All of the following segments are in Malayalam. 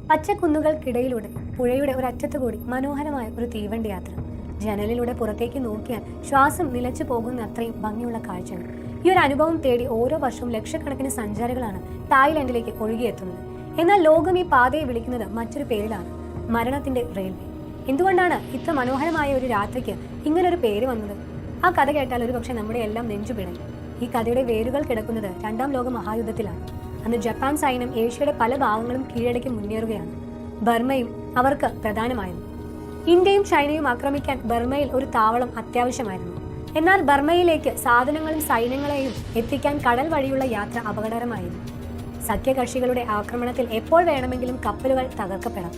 പച്ചക്കുന്നുകൾക്കിടയിലൂടെ പുഴയുടെ ഒരറ്റത്തുകൂടി മനോഹരമായ ഒരു തീവണ്ടി യാത്ര. ജനലിലൂടെ പുറത്തേക്ക് നോക്കിയാൽ ശ്വാസം നിലച്ചു പോകുന്ന അത്രയും ഭംഗിയുള്ള കാഴ്ചകൾ. ഈ ഒരു അനുഭവം തേടി ഓരോ വർഷവും ലക്ഷക്കണക്കിന് സഞ്ചാരികളാണ് തായ്ലൻഡിലേക്ക് ഒഴുകിയെത്തുന്നത്. എന്നാൽ ലോകം ഈ പാതയെ വിളിക്കുന്നത് മറ്റൊരു പേരിലാണ്, മരണത്തിന്റെ റെയിൽവേ. എന്തുകൊണ്ടാണ് ഇത്ര മനോഹരമായ ഒരു രാത്രിക്ക് ഇങ്ങനൊരു പേര് വന്നത്? ആ കഥ കേട്ടാൽ ഒരു പക്ഷെ നമ്മുടെ എല്ലാം നെഞ്ചു പിണങ്ങും. ഈ കഥയുടെ വേരുകൾ കിടക്കുന്നത് രണ്ടാം ലോക മഹായുദ്ധത്തിലാണ്. അന്ന് ജപ്പാൻ സൈന്യം ഏഷ്യയുടെ പല ഭാഗങ്ങളും കീഴടക്കി മുന്നേറുകയാണ്. ബർമയും അവർക്ക് പ്രധാനമായിരുന്നു. ഇന്ത്യയും ചൈനയും ആക്രമിക്കാൻ ബർമയിൽ ഒരു താവളം അത്യാവശ്യമായിരുന്നു. എന്നാൽ ബർമയിലേക്ക് സാധനങ്ങളും സൈന്യങ്ങളെയും എത്തിക്കാൻ കടൽ വഴിയുള്ള യാത്ര അപകടകരമായിരുന്നു. സഖ്യകക്ഷികളുടെ ആക്രമണത്തിൽ എപ്പോൾ വേണമെങ്കിലും കപ്പലുകൾ തകർക്കപ്പെടാം.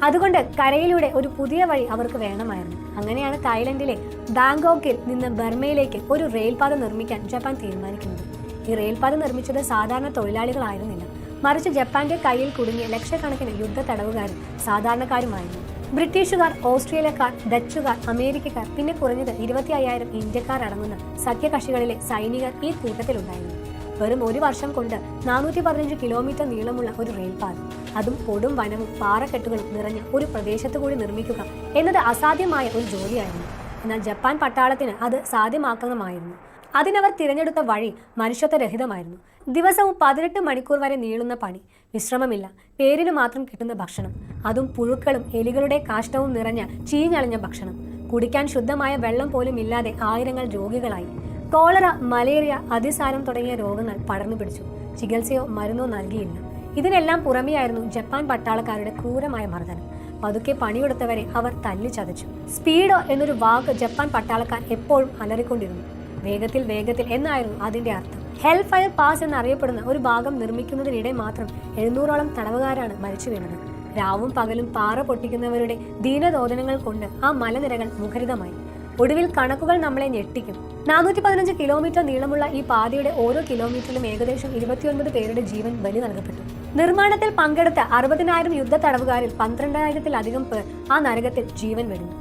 അതുകൊണ്ട് കരയിലൂടെ ഒരു പുതിയ വഴി അവർക്ക് വേണമായിരുന്നു. അങ്ങനെയാണ് തായ്ലൻഡിലെ ബാങ്കോക്കിൽ നിന്ന് ബർമയിലേക്ക് ഒരു റെയിൽപാത നിർമ്മിക്കാൻ ജപ്പാൻ തീരുമാനിക്കുന്നത്. ഈ റെയിൽപാത നിർമ്മിച്ചത് സാധാരണ തൊഴിലാളികളായിരുന്നില്ല, മറിച്ച് ജപ്പാന്റെ കയ്യിൽ കുടുങ്ങിയ ലക്ഷക്കണക്കിന് യുദ്ധ തടവുകാരും സാധാരണക്കാരുമായിരുന്നു. ബ്രിട്ടീഷുകാർ, ഓസ്ട്രേലിയക്കാർ, ഡച്ചുകാർ, അമേരിക്കക്കാർ, പിന്നെ കുറഞ്ഞത് 25,000 ഇന്ത്യക്കാർ അടങ്ങുന്ന സഖ്യകക്ഷികളിലെ സൈനികർ ഈ കൂട്ടത്തിലുണ്ടായിരുന്നു. വെറും ഒരു വർഷം കൊണ്ട് 415 കിലോമീറ്റർ നീളമുള്ള ഒരു റെയിൽപാത, അതും കൊടും വനവും പാറക്കെട്ടുകളും നിറഞ്ഞ ഒരു പ്രദേശത്തു കൂടി നിർമ്മിക്കുക എന്നത് അസാധ്യമായ ഒരു ജോലിയായിരുന്നു. എന്നാൽ ജപ്പാൻ പട്ടാളത്തിന് അത് സാധ്യമാക്കണമായിരുന്നു. അതിനവർ തിരഞ്ഞെടുത്ത വഴി മനുഷ്യത്വരഹിതമായിരുന്നു. ദിവസവും 18 മണിക്കൂർ വരെ നീളുന്ന പണി, വിശ്രമമില്ല, പേരിന് മാത്രം കിട്ടുന്ന ഭക്ഷണം, അതും പുഴുക്കളും എലികളുടെ കാഷ്ടവും നിറഞ്ഞ ചീഞ്ഞളിഞ്ഞ ഭക്ഷണം. കുടിക്കാൻ ശുദ്ധമായ വെള്ളം പോലും ഇല്ലാതെ ആയിരങ്ങൾ രോഗികളായി. കോളറ, മലേറിയ, അതിസാരം തുടങ്ങിയ രോഗങ്ങൾ പടർന്നു പിടിച്ചു. ചികിത്സയോ മരുന്നോ നൽകിയില്ല. ഇതിനെല്ലാം പുറമെയായിരുന്നു ജപ്പാൻ പട്ടാളക്കാരുടെ ക്രൂരമായ മർദ്ദനം. പതുക്കെ പണിയെടുത്തവരെ അവർ തല്ലിച്ചതച്ചു. സ്പീഡോ എന്നൊരു വാക്ക് ജപ്പാൻ പട്ടാളക്കാർ എപ്പോഴും അലറിക്കൊണ്ടിരുന്നു. വേഗത്തിൽ വേഗത്തിൽ എന്നായിരുന്നു അതിന്റെ അർത്ഥം. ഹെൽ ഫയർ പാസ് എന്നറിയപ്പെടുന്ന ഒരു ഭാഗം നിർമ്മിക്കുന്നതിനിടെ മാത്രം 700ഓളം തടവുകാരാണ് മരിച്ചു വീണത്. രാവും പകലും പാറ പൊട്ടിക്കുന്നവരുടെ ദീനരോധനങ്ങൾ കൊണ്ട് ആ മലനിരകൾ മുഖരിതമായി. ഒടുവിൽ കണക്കുകൾ നമ്മളെ ഞെട്ടിക്കും. 415 കിലോമീറ്റർ നീളമുള്ള ഈ പാതയുടെ ഓരോ കിലോമീറ്ററിലും ഏകദേശം 29 പേരുടെ ജീവൻ ബലി നൽകപ്പെട്ടു. നിർമ്മാണത്തിൽ പങ്കെടുത്ത 60,000 യുദ്ധ തടവുകാരിൽ 12,000-ലധികം പേർ ആ നരകത്തിൽ ജീവൻ വെടിഞ്ഞു.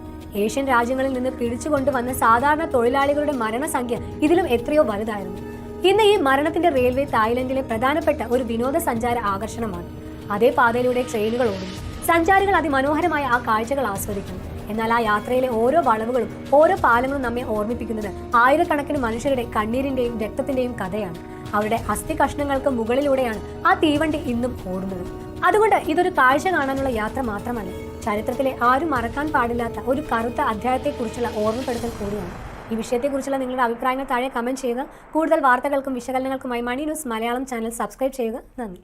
ഏഷ്യൻ രാജ്യങ്ങളിൽ നിന്ന് പിടിച്ചുകൊണ്ടുവന്ന സാധാരണ തൊഴിലാളികളുടെ മരണസംഖ്യ ഇതിലും എത്രയോ വലുതായിരുന്നു. ഇന്ന് ഈ മരണത്തിന്റെ റെയിൽവേ തായ്ലൻഡിലെ പ്രധാനപ്പെട്ട ഒരു വിനോദസഞ്ചാര ആകർഷണമാണ്. അതേ പാതയിലൂടെ ട്രെയിനുകൾ ഓടുന്നു. സഞ്ചാരികൾ അതിമനോഹരമായ ആ കാഴ്ചകൾ ആസ്വദിക്കുന്നു. എന്നാൽ ആ യാത്രയിലെ ഓരോ വളവുകളും ഓരോ പാലങ്ങളും നമ്മെ ഓർമ്മിപ്പിക്കുന്നത് ആയിരക്കണക്കിന് മനുഷ്യരുടെ കണ്ണീരിന്റെയും രക്തത്തിന്റെയും കഥയാണ്. അവരുടെ അസ്ഥി കഷ്ണങ്ങൾക്ക് മുകളിലൂടെയാണ് ആ തീവണ്ടി ഇന്നും ഓടുന്നത്. അതുകൊണ്ട് ഇതൊരു കാഴ്ച കാണാനുള്ള യാത്ര മാത്രമല്ല, ചരിത്രത്തിലെ ആരും മറക്കാൻ പാടില്ലാത്ത ഒരു കറുത്ത അധ്യായത്തെക്കുറിച്ചുള്ള ഓർമ്മപ്പെടുത്തൽ കൂടിയാണ്. ഈ വിഷയത്തെക്കുറിച്ചുള്ള നിങ്ങളുടെ അഭിപ്രായങ്ങൾ താഴെ കമന്റ് ചെയ്യുക. കൂടുതൽ വാർത്തകൾക്കും വിശകലനങ്ങൾക്കുമായി മണി ന്യൂസ് മലയാളം ചാനൽ സബ്സ്ക്രൈബ് ചെയ്യുക. നന്ദി.